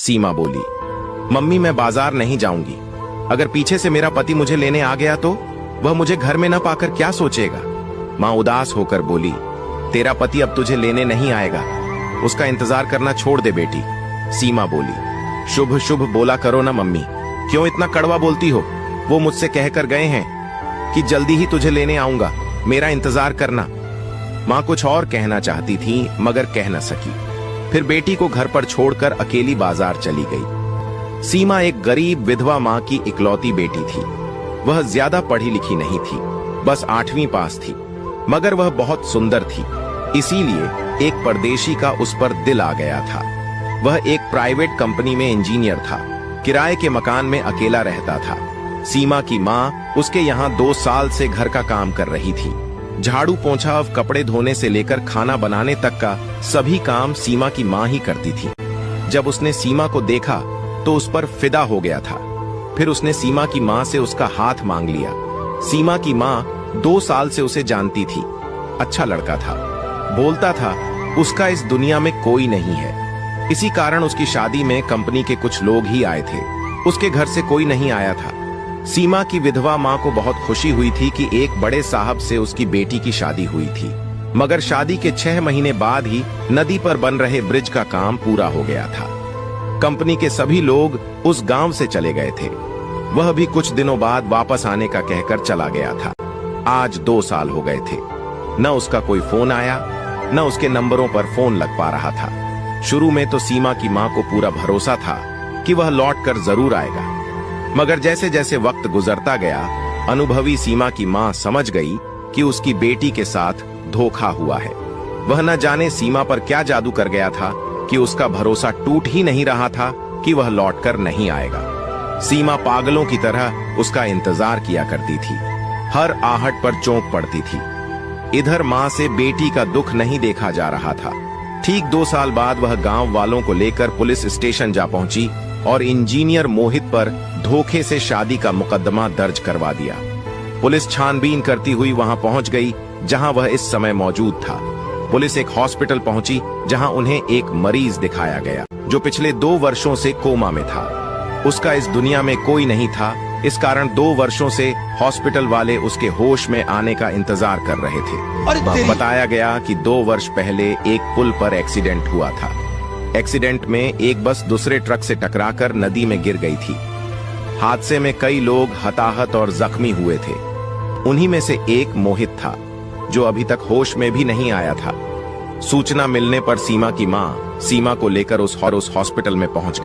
सीमा बोली, मम्मी मैं बाजार नहीं जाऊंगी। अगर पीछे से मेरा पति मुझे लेने आ गया तो वह मुझे घर में न पाकर क्या सोचेगा। माँ उदास होकर बोली, तेरा पति अब तुझे लेने नहीं आएगा, उसका इंतजार करना छोड़ दे बेटी। सीमा बोली, शुभ शुभ बोला करो ना मम्मी, क्यों इतना कड़वा बोलती हो। वो मुझसे कहकर गए हैं कि जल्दी ही तुझे लेने आऊंगा, मेरा इंतजार करना। माँ कुछ और कहना चाहती थी मगर कह न सकी। फिर बेटी को घर पर छोड़कर अकेली बाजार चली गई। सीमा एक गरीब विधवा माँ की इकलौती बेटी थी। वह ज्यादा पढ़ी लिखी नहीं थी, बस 8वीं पास थी, मगर वह बहुत सुंदर थी। इसीलिए एक परदेशी का उस पर दिल आ गया था। वह एक प्राइवेट कंपनी में इंजीनियर था, किराए के मकान में अकेला रहता था। सीमा की माँ उसके यहाँ 2 साल से घर का काम कर रही थी। झाड़ू पोंछा, कपड़े धोने से लेकर खाना बनाने तक का सभी काम सीमा की माँ ही करती थी। जब उसने सीमा को देखा तो उस पर फिदा हो गया था। फिर उसने सीमा की माँ से उसका हाथ मांग लिया। सीमा की माँ 2 साल से उसे जानती थी। अच्छा लड़का था, बोलता था उसका इस दुनिया में कोई नहीं है। इसी कारण उसकी शादी में कंपनी के कुछ लोग ही आए थे, उसके घर से कोई नहीं आया था। सीमा की विधवा माँ को बहुत खुशी हुई थी कि एक बड़े साहब से उसकी बेटी की शादी हुई थी। मगर शादी के 6 महीने बाद ही नदी पर बन रहे ब्रिज का काम पूरा हो गया था। कंपनी के सभी लोग उस गांव से चले गए थे। वह भी कुछ दिनों बाद वापस आने का कहकर चला गया था। आज 2 साल हो गए थे। न उसका कोई फोन आया, न उसके नंबरों पर फोन लग पा रहा था। शुरू में तो सीमा की माँ को पूरा भरोसा था कि वह लौटकर जरूर आएगा, मगर जैसे जैसे वक्त गुजरता गया, अनुभवी सीमा की माँ समझ गई कि उसकी बेटी के साथ धोखा हुआ है। वह न जाने सीमा पर क्या जादू कर गया था कि उसका भरोसा टूट ही नहीं रहा था कि वह लौटकर नहीं आएगा। सीमा पागलों की तरह उसका इंतजार किया करती थी, हर आहट पर चौंक पड़ती थी। इधर माँ से बेटी का दुख नहीं देखा जा रहा था। ठीक 2 साल बाद वह गांव वालों को लेकर पुलिस स्टेशन जा पहुंची और इंजीनियर मोहित पर धोखे से शादी का मुकदमा दर्ज करवा दिया। पुलिस छानबीन करती हुई वहां पहुंच गई जहां वह इस समय मौजूद था। पुलिस एक हॉस्पिटल पहुंची जहां उन्हें एक मरीज दिखाया गया जो पिछले 2 वर्षों से कोमा में था। उसका इस दुनिया में कोई नहीं था, इस कारण 2 वर्षों से हॉस्पिटल वाले उसके होश में आने का इंतजार कर रहे थे। बताया गया कि 2 वर्ष पहले एक पुल पर एक्सीडेंट हुआ था। एक्सीडेंट में एक बस दूसरे ट्रक से टकराकर नदी में गिर गई थी। हादसे में कई लोग हताहत और जख्मी हुए थे। उन्हीं में से एक मोहित था जो अभी तक होश में भी नहीं आया था। सूचना मिलने पर सीमा की मां सीमा को लेकर उस हॉस्पिटल में पहुंच गई।